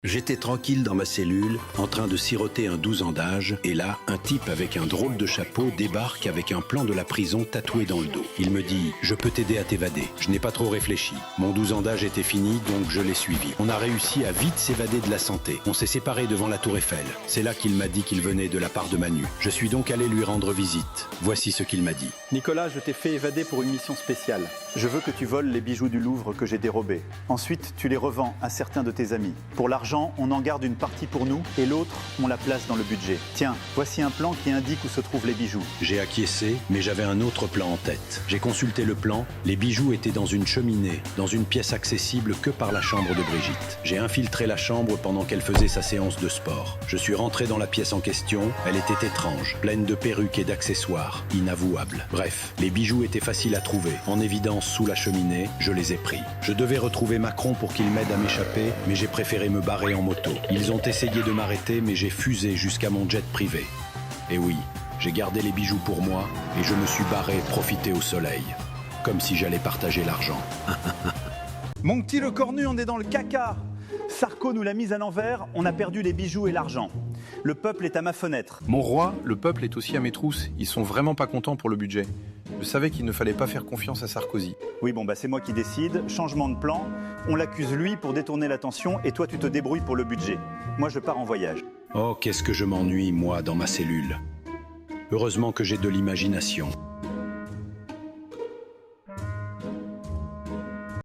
J'étais tranquille dans ma cellule, en train de siroter un 12 ans d'âge, et là, un type avec un drôle de chapeau débarque avec un plan de la prison tatoué dans le dos. Il me dit « Je peux t'aider à t'évader ». Je n'ai pas trop réfléchi. Mon 12 ans d'âge était fini, donc je l'ai suivi. On a réussi à vite s'évader de la santé. On s'est séparés devant la tour Eiffel. C'est là qu'il m'a dit qu'il venait de la part de Manu. Je suis donc allé lui rendre visite. Voici ce qu'il m'a dit. Nicolas, je t'ai fait évader pour une mission spéciale. Je veux que tu voles les bijoux du Louvre que j'ai dérobés. Ensuite, tu les revends à certains de tes amis. Pour l'argent, on en garde une partie pour nous et l'autre, on la place dans le budget. Tiens, voici un plan qui indique où se trouvent les bijoux. J'ai acquiescé, mais j'avais un autre plan en tête. J'ai consulté le plan. Les bijoux étaient dans une cheminée, dans une pièce accessible que par la chambre de Brigitte. J'ai infiltré la chambre pendant qu'elle faisait sa séance de sport. Je suis rentré dans la pièce en question. Elle était étrange, pleine de perruques et d'accessoires, inavouables. Bref, les bijoux étaient faciles à trouver. En évidence sous la cheminée, je les ai pris. Je devais retrouver Macron pour qu'il m'aide à m'échapper, mais j'ai préféré me barrer en moto. Ils ont essayé de m'arrêter, mais j'ai fusé jusqu'à mon jet privé. Et oui, j'ai gardé les bijoux pour moi et je me suis barré profiter au soleil. Comme si j'allais partager l'argent. Mon petit le cornu, on est dans le caca. Sarko nous l'a mise à l'envers, on a perdu les bijoux et l'argent. Le peuple est à ma fenêtre. Mon roi, le peuple est aussi à mes trousses. Ils sont vraiment pas contents pour le budget. Je savais qu'il ne fallait pas faire confiance à Sarkozy. Oui, bon, c'est moi qui décide. Changement de plan. On l'accuse lui pour détourner l'attention et toi, tu te débrouilles pour le budget. Moi, je pars en voyage. Oh, qu'est-ce que je m'ennuie, moi, dans ma cellule. Heureusement que j'ai de l'imagination.